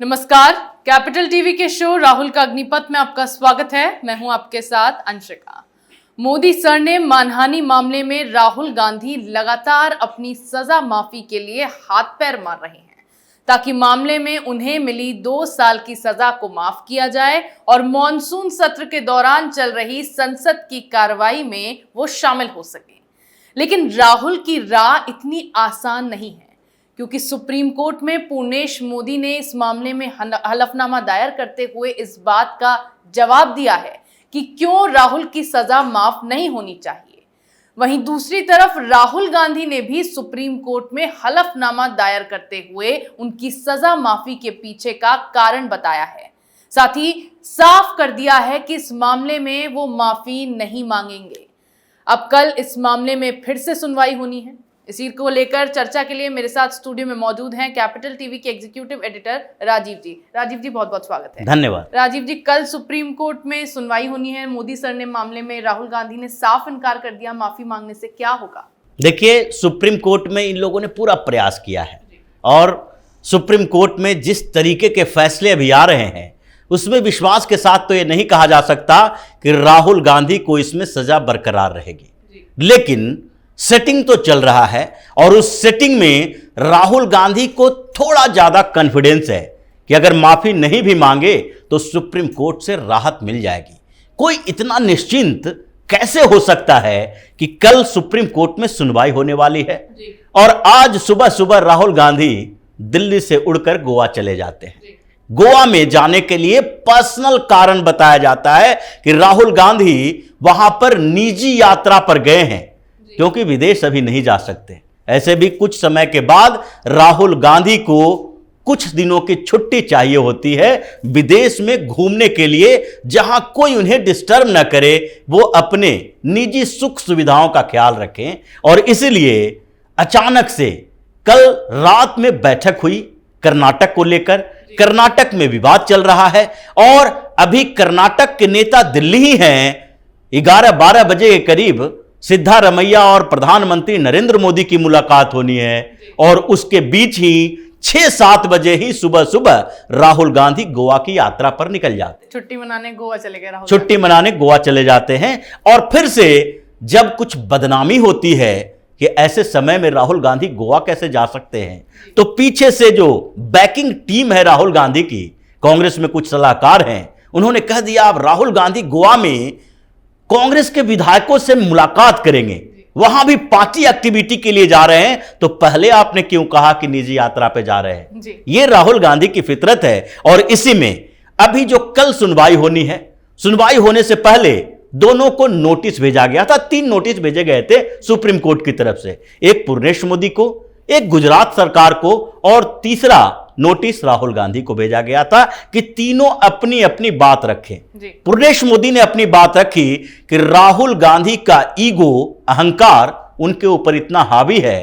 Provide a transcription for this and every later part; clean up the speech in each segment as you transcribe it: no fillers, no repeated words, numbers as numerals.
नमस्कार, capital TV के show Rahul का अग्निपथ में आपका स्वागत है। मैं हूं आपके साथ अंशिका। मोदी सर ने मानहानि मामले में राहुल गांधी लगातार अपनी सजा माफी के लिए हाथ पैर मार रहे हैं ताकि मामले में उन्हें मिली 2 साल की सजा को माफ किया जाए और मॉनसून सत्र के दौरान चल रही संसद की कार्रवाई में वो शामिल हो सके। लेकिन राहुल की राह इतनी आसान नहीं है, क्योंकि सुप्रीम कोर्ट में पूर्णेश मोदी ने इस मामले में हलफनामा दायर करते हुए इस बात का जवाब दिया है कि क्यों राहुल की सजा माफ नहीं होनी चाहिए। वहीं दूसरी तरफ राहुल गांधी ने भी सुप्रीम कोर्ट में हलफनामा दायर करते हुए उनकी सजा माफी के पीछे का कारण बताया है। साथ ही साफ कर दिया है कि इस मामले में वो माफी नहीं मांगेंगे। अब कल इस मामले में फिर से सुनवाई होनी है। इसी को लेकर चर्चा के लिए मेरे साथ स्टूडियो में मौजूद हैं कैपिटल टीवी के एग्जीक्यूटिव एडिटर राजीव जी। राजीव जी, बहुत बहुत स्वागत है। धन्यवाद। राजीव जी, कल सुप्रीम कोर्ट में सुनवाई होनी है। मोदी सर ने मामले में राहुल गांधी ने साफ इनकार कर दिया माफी मांगने से, क्या होगा? देखिए, सुप्रीम कोर्ट में इन लोगों ने पूरा प्रयास किया है और सुप्रीम कोर्ट में जिस तरीके के फैसले अभी आ रहे हैं उसमें विश्वास के साथ तो ये नहीं कहा जा सकता कि राहुल गांधी को इसमें सजा बरकरार रहेगी, लेकिन सेटिंग तो चल रहा है और उस सेटिंग में राहुल गांधी को थोड़ा ज्यादा कॉन्फिडेंस है कि अगर माफी नहीं भी मांगे तो सुप्रीम कोर्ट से राहत मिल जाएगी। कोई इतना निश्चिंत कैसे हो सकता है कि कल सुप्रीम कोर्ट में सुनवाई होने वाली है और आज सुबह सुबह राहुल गांधी दिल्ली से उड़कर गोवा चले जाते हैं। गोवा में जाने के लिए पर्सनल कारण बताया जाता है कि राहुल गांधी वहां पर निजी यात्रा पर गए हैं, क्योंकि विदेश अभी नहीं जा सकते। ऐसे भी कुछ समय के बाद राहुल गांधी को कुछ दिनों की छुट्टी चाहिए होती है विदेश में घूमने के लिए, जहां कोई उन्हें डिस्टर्ब न करे, वो अपने निजी सुख सुविधाओं का ख्याल रखें। और इसलिए अचानक से कल रात में बैठक हुई कर्नाटक को लेकर। कर्नाटक में विवाद चल रहा है और अभी कर्नाटक के नेता दिल्ली ही हैं। 11-12 बजे के करीब सिद्धारमैया और प्रधानमंत्री नरेंद्र मोदी की मुलाकात होनी है और उसके बीच ही 6-7 बजे ही सुबह सुबह राहुल गांधी गोवा की यात्रा पर निकल जाते हैं। छुट्टी मनाने गोवा चले गए राहुल। छुट्टी मनाने गोवा चले जाते हैं और फिर से जब कुछ बदनामी होती है कि ऐसे समय में राहुल गांधी गोवा कैसे जा सकते हैं, तो पीछे से जो बैकिंग टीम है राहुल गांधी की, कांग्रेस में कुछ सलाहकार हैं, उन्होंने कह दिया अब राहुल गांधी गोवा में कांग्रेस के विधायकों से मुलाकात करेंगे, वहां भी पार्टी एक्टिविटी के लिए जा रहे हैं, तो पहले आपने क्यों कहा कि निजी यात्रा पे जा रहे हैं? ये राहुल गांधी की फितरत है। और इसी में अभी जो कल सुनवाई होनी है, सुनवाई होने से पहले दोनों को नोटिस भेजा गया था। 3 नोटिस भेजे गए थे सुप्रीम कोर्ट की तरफ से, एक पूर्णेश मोदी को, एक गुजरात सरकार को और तीसरा नोटिस राहुल गांधी को भेजा गया था कि तीनों अपनी अपनी बात रखें। पूर्णेश मोदी ने अपनी बात रखी कि राहुल गांधी का ईगो, अहंकार उनके ऊपर इतना हावी है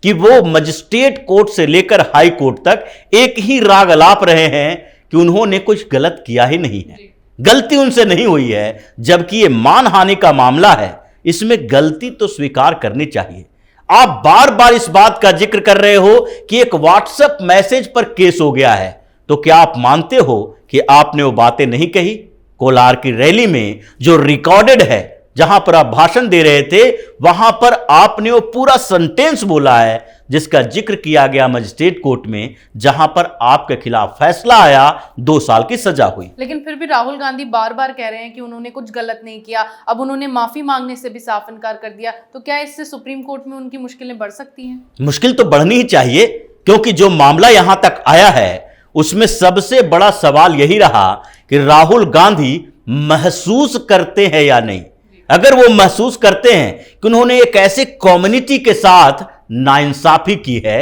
कि वो मजिस्ट्रेट कोर्ट से लेकर हाई कोर्ट तक एक ही राग अलाप रहे हैं कि उन्होंने कुछ गलत किया ही नहीं है, गलती उनसे नहीं हुई है। जबकि ये मानहानि का मामला है, इसमें गलती तो स्वीकार करनी चाहिए। आप बार बार इस बात का जिक्र कर रहे हो कि एक व्हाट्सएप मैसेज पर केस हो गया है, तो क्या आप मानते हो कि आपने वो बातें नहीं कही? कोलार की रैली में जो रिकॉर्डेड है, जहां पर आप भाषण दे रहे थे, वहां पर आपने वो पूरा सेंटेंस बोला है जिसका जिक्र किया गया मजिस्ट्रेट कोर्ट में, जहां पर आपके खिलाफ फैसला आया, 2 साल की सजा हुई। लेकिन फिर भी राहुल गांधी बार बार कह रहे हैं कि उन्होंने कुछ गलत नहीं किया। अब उन्होंने माफी मांगने से भी साफ इनकार कर दिया, तो क्या इससे सुप्रीम कोर्ट में उनकी मुश्किलें बढ़ सकती हैं? मुश्किल तो बढ़नी ही चाहिए, क्योंकि जो मामला यहां तक आया है उसमें सबसे बड़ा सवाल यही रहा कि राहुल गांधी महसूस करते हैं या नहीं। अगर वो महसूस करते हैं कि उन्होंने एक ऐसे कम्युनिटी के साथ नाइंसाफी की है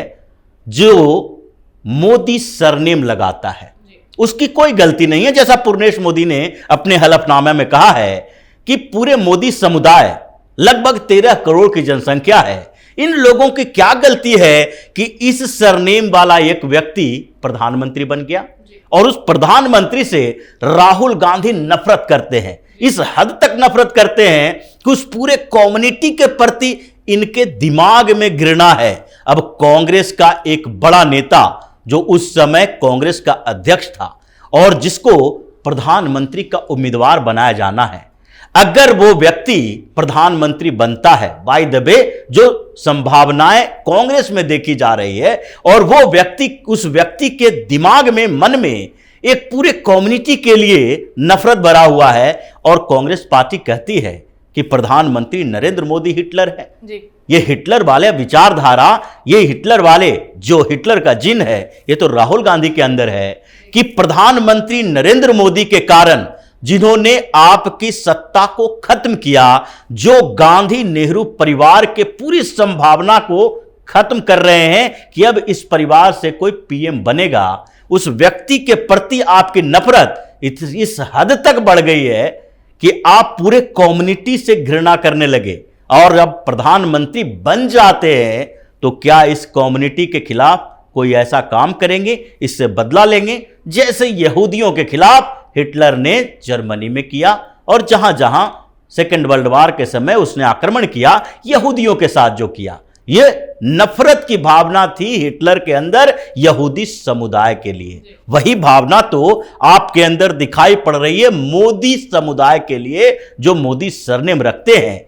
जो मोदी सरनेम लगाता है, उसकी कोई गलती नहीं है। जैसा पूर्णेश मोदी ने अपने हलफनामे में कहा है कि पूरे मोदी समुदाय लगभग 13 करोड़ की जनसंख्या है, इन लोगों की क्या गलती है कि इस सरनेम वाला एक व्यक्ति प्रधानमंत्री बन गया। और उस प्रधानमंत्री से राहुल गांधी नफरत करते हैं, इस हद तक नफरत करते हैं कि उस पूरे कम्युनिटी के प्रति इनके दिमाग में घृणा है। अब कांग्रेस का एक बड़ा नेता जो उस समय कांग्रेस का अध्यक्ष था और जिसको प्रधानमंत्री का उम्मीदवार बनाया जाना है, अगर वो व्यक्ति प्रधानमंत्री बनता है, बाय द वे जो संभावनाएं कांग्रेस में देखी जा रही है, और वो व्यक्ति, उस व्यक्ति के दिमाग में, मन में एक पूरे कम्युनिटी के लिए नफरत भरा हुआ है, और कांग्रेस पार्टी कहती है कि प्रधानमंत्री नरेंद्र मोदी हिटलर है जी। ये हिटलर वाले विचारधारा, ये हिटलर वाले जो हिटलर का जिन है, ये तो राहुल गांधी के अंदर है कि प्रधानमंत्री नरेंद्र मोदी के कारण, जिन्होंने आपकी सत्ता को खत्म किया, जो गांधी नेहरू परिवार के पूरी संभावना को खत्म कर रहे हैं कि अब इस परिवार से कोई पीएम बनेगा, उस व्यक्ति के प्रति आपकी नफरत इस हद तक बढ़ गई है कि आप पूरे कम्युनिटी से घृणा करने लगे, और जब प्रधानमंत्री बन जाते हैं तो क्या इस कम्युनिटी के खिलाफ कोई ऐसा काम करेंगे, इससे बदला लेंगे, जैसे यहूदियों के खिलाफ हिटलर ने जर्मनी में किया, और जहां जहां सेकेंड वर्ल्ड वॉर के समय उसने आक्रमण किया, यहूदियों के साथ जो किया। यह नफरत की भावना थी हिटलर के अंदर यहूदी समुदाय के लिए। वही भावना तो आपके अंदर दिखाई पड़ रही है मोदी समुदाय के लिए, जो मोदी सरनेम रखते हैं।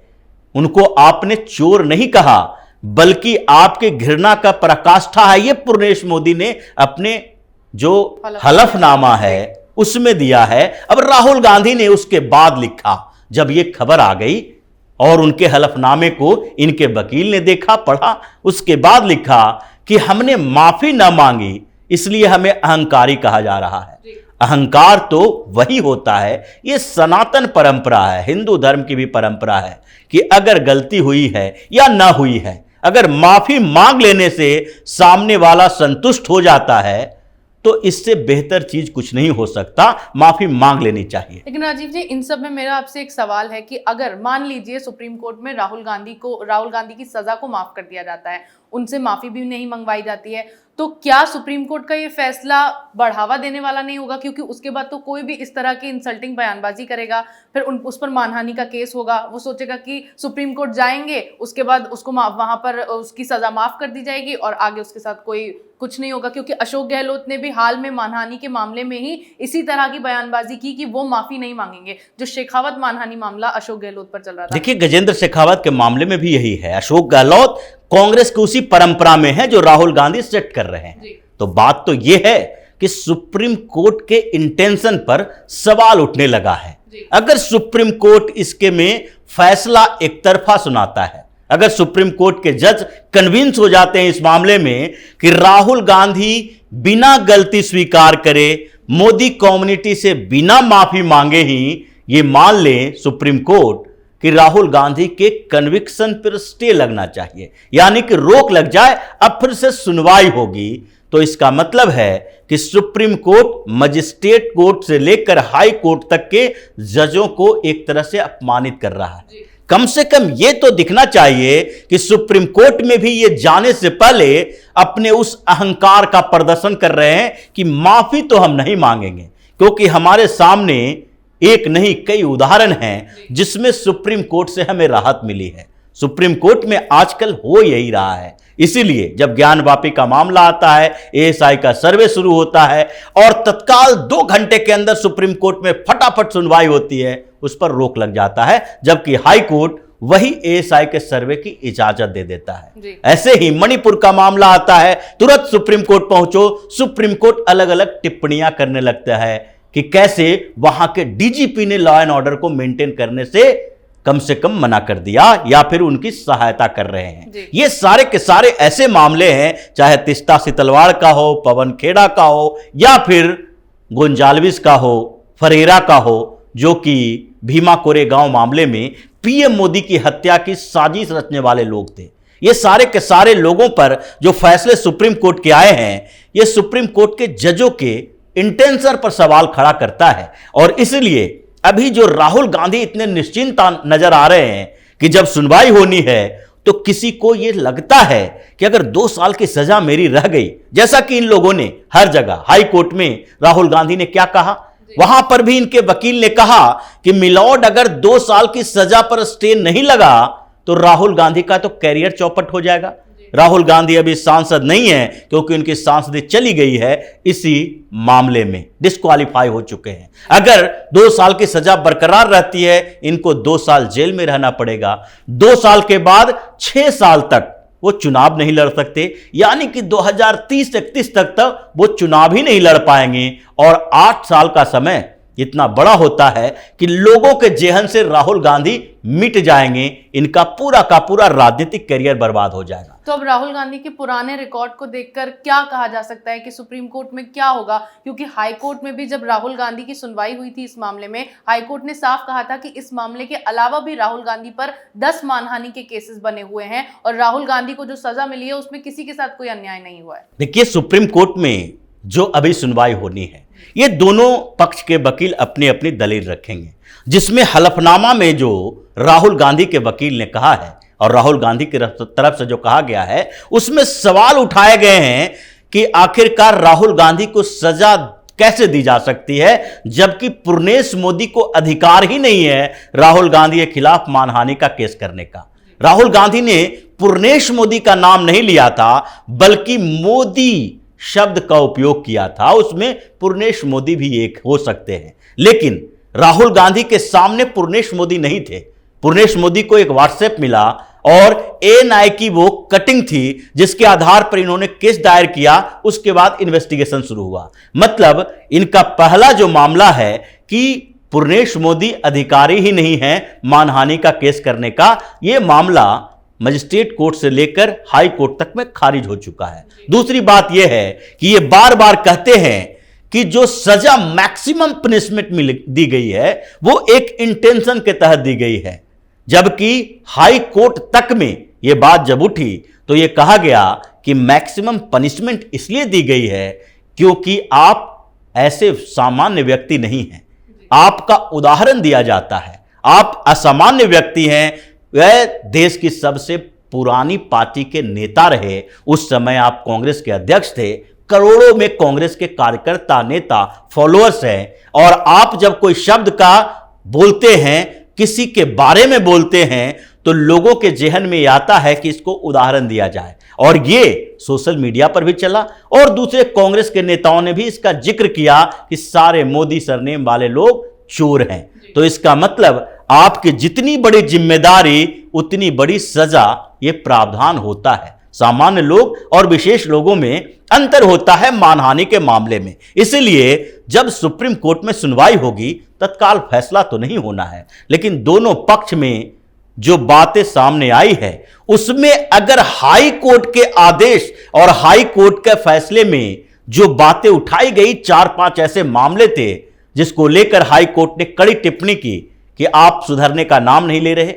उनको आपने चोर नहीं कहा, बल्कि आपके घृणा का पराकाष्ठा है ये पूर्णेश मोदी ने अपने जो हलफनामा है उसमें दिया है। अब राहुल गांधी ने उसके बाद लिखा, जब ये खबर आ गई और उनके हलफनामे को इनके वकील ने देखा, पढ़ा, उसके बाद लिखा कि हमने माफी ना मांगी इसलिए हमें अहंकारी कहा जा रहा है। अहंकार तो वही होता है, ये सनातन परंपरा है, हिंदू धर्म की भी परंपरा है कि अगर गलती हुई है या ना हुई है, अगर माफी मांग लेने से सामने वाला संतुष्ट हो जाता है तो इससे बेहतर चीज कुछ नहीं हो सकता, माफी मांग लेनी चाहिए। लेकिन राजीव जी, इन सब में मेरा आपसे एक सवाल है कि अगर मान लीजिए सुप्रीम कोर्ट में राहुल गांधी की सजा को माफ कर दिया जाता है, उनसे माफी भी नहीं मंगवाई जाती है, तो क्या सुप्रीम कोर्ट का ये फैसला बढ़ावा देने वाला नहीं होगा? क्योंकि उसके बाद तो कोई भी इस तरह की इंसल्टिंग बयानबाजी करेगा, फिर उस पर मानहानि का केस होगा, वो सोचेगा कि सुप्रीम कोर्ट जाएंगे, उसके बाद उसको वहां पर उसकी सजा माफ कर दी जाएगी और आगे उसके साथ कोई कुछ नहीं होगा। क्योंकि अशोक गहलोत ने भी हाल में मानहानि के मामले में ही इसी तरह की बयानबाजी की कि वो माफी नहीं मांगेंगे, जो शेखावत मानहानि मामला अशोक गहलोत पर चल रहा था। देखिए, गजेंद्र शेखावत के मामले में भी यही है, अशोक गहलोत कांग्रेस की उसी परंपरा में है जो राहुल गांधी सेट कर रहे हैं। तो बात तो यह है कि सुप्रीम कोर्ट के इंटेंशन पर सवाल उठने लगा है। अगर सुप्रीम कोर्ट इसके में फैसला एक तरफा सुनाता है, अगर सुप्रीम कोर्ट के जज कन्विंस हो जाते हैं इस मामले में कि राहुल गांधी बिना गलती स्वीकार करे, मोदी कम्युनिटी से बिना माफी मांगे ही ये मान लें सुप्रीम कोर्ट कि राहुल गांधी के कन्विक्शन पर स्टे लगना चाहिए, यानी कि रोक लग जाए, अब फिर से सुनवाई होगी, तो इसका मतलब है कि सुप्रीम कोर्ट मजिस्ट्रेट कोर्ट से लेकर हाई कोर्ट तक के जजों को एक तरह से अपमानित कर रहा है। कम से कम यह तो दिखना चाहिए कि सुप्रीम कोर्ट में भी ये जाने से पहले अपने उस अहंकार का प्रदर्शन कर रहे हैं कि माफी तो हम नहीं मांगेंगे, क्योंकि हमारे सामने एक नहीं कई उदाहरण हैं जिसमें सुप्रीम कोर्ट से हमें राहत मिली है। सुप्रीम कोर्ट में आजकल हो यही रहा है। इसीलिए जब ज्ञानवापी का मामला आता है, एएसआई का सर्वे शुरू होता है और तत्काल 2 घंटे के अंदर सुप्रीम कोर्ट में फटाफट सुनवाई होती है, उस पर रोक लग जाता है, जबकि हाई कोर्ट वही एएसआई के सर्वे की इजाजत दे देता है। ऐसे ही मणिपुर का मामला आता है, तुरंत सुप्रीम कोर्ट पहुंचो, सुप्रीम कोर्ट अलग अलग टिप्पणियां करने लगता है कि कैसे वहां के डीजीपी ने लॉ एंड ऑर्डर को मेंटेन करने से कम मना कर दिया या फिर उनकी सहायता कर रहे हैं। ये सारे के सारे ऐसे मामले हैं, चाहे तिस्ता सितलवाड़ का हो, पवन खेड़ा का हो, या फिर गोंजाल्विस का हो, फरेरा का हो, जो कि भीमा कोरेगांव मामले में पीएम मोदी की हत्या की साजिश रचने वाले लोग थे। ये सारे के सारे लोगों पर जो फैसले सुप्रीम कोर्ट के आए हैं, ये सुप्रीम कोर्ट के जजों के इंटेंशन पर सवाल खड़ा करता है। और इसलिए अभी जो राहुल गांधी इतने निश्चिंत नजर आ रहे हैं कि जब सुनवाई होनी है तो किसी को यह लगता है कि अगर 2 साल की सजा मेरी रह गई, जैसा कि इन लोगों ने हर जगह, हाई कोर्ट में राहुल गांधी ने क्या कहा, वहां पर भी इनके वकील ने कहा कि मिलॉर्ड अगर 2 साल की सजा पर स्टे नहीं लगा तो राहुल गांधी का तो कैरियर चौपट हो जाएगा। राहुल गांधी अभी सांसद नहीं है क्योंकि उनकी सांसदी चली गई है, इसी मामले में डिस्क्वालीफाई हो चुके हैं। अगर 2 साल की सजा बरकरार रहती है, इनको 2 साल जेल में रहना पड़ेगा। 2 साल के बाद 6 साल तक वो चुनाव नहीं लड़ सकते, यानी कि 2030-31 तक वो चुनाव ही नहीं लड़ पाएंगे। और 8 साल का समय इतना बड़ा होता है कि लोगों के जेहन से राहुल गांधी मिट जाएंगे, इनका पूरा का पूरा राजनीतिक करियर बर्बाद हो जाएगा। तो अब राहुल गांधी के पुराने रिकॉर्ड को देखकर क्या कहा जा सकता है कि सुप्रीम कोर्ट में क्या होगा? क्योंकि हाई कोर्ट में भी जब राहुल गांधी की सुनवाई हुई थी इस मामले में, हाई कोर्ट ने साफ कहा था कि इस मामले के अलावा भी राहुल गांधी पर 10 मानहानि के केसेस बने हुए हैं और राहुल गांधी को जो सजा मिली है उसमें किसी के साथ कोई अन्याय नहीं हुआ है। देखिए, सुप्रीम कोर्ट में जो अभी सुनवाई होनी है, ये दोनों पक्ष के वकील अपनी अपनी दलील रखेंगे, जिसमें हलफनामा में जो राहुल गांधी के वकील ने कहा है और राहुल गांधी की तरफ से जो कहा गया है, उसमें सवाल उठाए गए हैं कि आखिरकार राहुल गांधी को सजा कैसे दी जा सकती है, जबकि पूर्णेश मोदी को अधिकार ही नहीं है राहुल गांधी के खिलाफ मानहानि का केस करने का। राहुल गांधी ने पूर्णेश मोदी का नाम नहीं लिया था, बल्कि मोदी शब्द का उपयोग किया था, उसमें पूर्णेश मोदी भी एक हो सकते हैं। लेकिन राहुल गांधी के सामने पूर्णेश मोदी नहीं थे। पूर्णेश मोदी को एक व्हाट्सएप मिला और एएनआई की वो कटिंग थी जिसके आधार पर इन्होंने केस दायर किया। उसके बाद इन्वेस्टिगेशन शुरू हुआ। मतलब इनका पहला जो मामला है कि पूर्णेश मोदी अधिकारी ही नहीं है मानहानि का केस करने का, यह मामला मजिस्ट्रेट कोर्ट से लेकर हाई कोर्ट तक में खारिज हो चुका है। दूसरी बात यह है कि ये बार बार कहते हैं कि जो सजा मैक्सिमम पनिशमेंट दी गई है वो एक इंटेंशन के तहत दी गई है, जबकि हाई कोर्ट तक में यह बात जब उठी तो यह कहा गया कि मैक्सिमम पनिशमेंट इसलिए दी गई है क्योंकि आप ऐसे सामान्य व्यक्ति नहीं हैं, आपका उदाहरण दिया जाता है, आप असामान्य व्यक्ति हैं। वह देश की सबसे पुरानी पार्टी के नेता रहे, उस समय आप कांग्रेस के अध्यक्ष थे, करोड़ों में कांग्रेस के कार्यकर्ता, नेता, फॉलोअर्स हैं, और आप जब कोई शब्द का बोलते हैं, किसी के बारे में बोलते हैं, तो लोगों के जेहन में आता है कि इसको उदाहरण दिया जाए। और ये सोशल मीडिया पर भी चला और दूसरे कांग्रेस के नेताओं ने भी इसका जिक्र किया कि सारे मोदी सरनेम वाले लोग चोर हैं। तो इसका मतलब आपकी जितनी बड़ी जिम्मेदारी उतनी बड़ी सजा, ये प्रावधान होता है। सामान्य लोग और विशेष लोगों में अंतर होता है मानहानि के मामले में। इसलिए जब सुप्रीम कोर्ट में सुनवाई होगी तत्काल फैसला तो नहीं होना है, लेकिन दोनों पक्ष में जो बातें सामने आई है उसमें अगर हाई कोर्ट के आदेश और हाई कोर्ट के फैसले में जो बातें उठाई गई, 4-5 ऐसे मामले थे जिसको लेकर हाई कोर्ट ने कड़ी टिप्पणी की कि आप सुधरने का नाम नहीं ले रहे,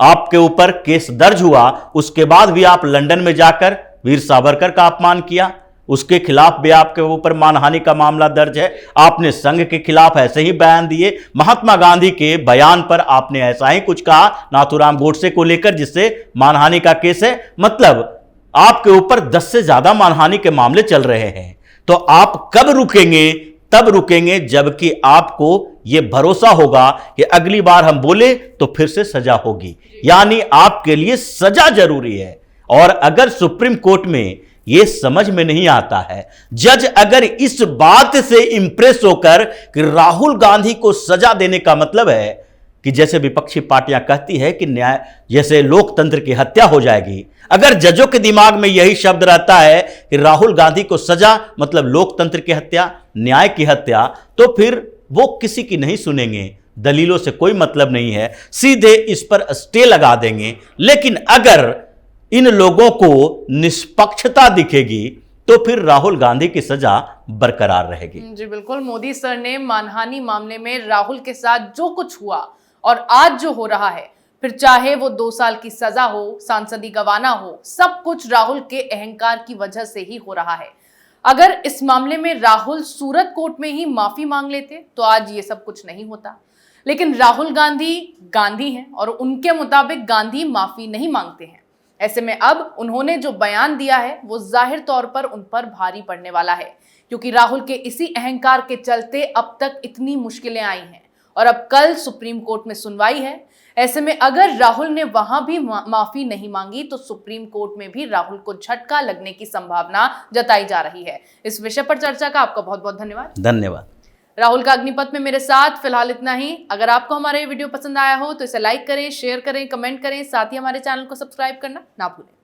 आपके ऊपर केस दर्ज हुआ, उसके बाद भी आप लंदन में जाकर वीर सावरकर का अपमान किया, उसके खिलाफ भी आपके ऊपर मानहानि का मामला दर्ज है। आपने संघ के खिलाफ ऐसे ही बयान दिए, महात्मा गांधी के बयान पर आपने ऐसा ही कुछ कहा नाथूराम गोडसे को लेकर, जिससे मानहानि का केस है। मतलब आपके ऊपर 10 से ज्यादा मानहानि के मामले चल रहे हैं। तो आप कब रुकेंगे? तब रुकेंगे जबकि आपको यह भरोसा होगा कि अगली बार हम बोले तो फिर से सजा होगी, यानी आपके लिए सजा जरूरी है। और अगर सुप्रीम कोर्ट में यह समझ में नहीं आता है, जज अगर इस बात से इंप्रेस होकर कि राहुल गांधी को सजा देने का मतलब है कि जैसे विपक्षी पार्टियां कहती है कि न्याय जैसे लोकतंत्र की हत्या हो जाएगी, अगर जजों के दिमाग में यही शब्द रहता है कि राहुल गांधी को सजा मतलब लोकतंत्र की हत्या, न्याय की हत्या, तो फिर वो किसी की नहीं सुनेंगे, दलीलों से कोई मतलब नहीं है, सीधे इस पर स्टे लगा देंगे। लेकिन अगर इन लोगों को निष्पक्षता दिखेगी तो फिर राहुल गांधी की सजा बरकरार रहेगी। जी बिल्कुल, मोदी सर ने मानहानि मामले में राहुल के साथ जो कुछ हुआ और आज जो हो रहा है, फिर चाहे वो 2 साल की सजा हो, सांसदी गंवाना हो, सब कुछ राहुल के अहंकार की वजह से ही हो रहा है। अगर इस मामले में राहुल सूरत कोर्ट में ही माफी मांग लेते तो आज ये सब कुछ नहीं होता। लेकिन राहुल गांधी गांधी हैं और उनके मुताबिक गांधी माफी नहीं मांगते हैं। ऐसे में अब उन्होंने जो बयान दिया है वो जाहिर तौर पर उन पर भारी पड़ने वाला है, क्योंकि राहुल के इसी अहंकार के चलते अब तक इतनी मुश्किलें आई हैं और अब कल सुप्रीम कोर्ट में सुनवाई है। ऐसे में अगर राहुल ने वहां भी माफी नहीं मांगी तो सुप्रीम कोर्ट में भी राहुल को झटका लगने की संभावना जताई जा रही है। इस विषय पर चर्चा का आपका बहुत बहुत धन्यवाद। धन्यवाद। राहुल का अग्निपथ में मेरे साथ फिलहाल इतना ही। अगर आपको हमारा ये वीडियो पसंद आया हो तो इसे लाइक करें, शेयर करें, कमेंट करें, साथ ही हमारे चैनल को सब्सक्राइब करना ना भूलें।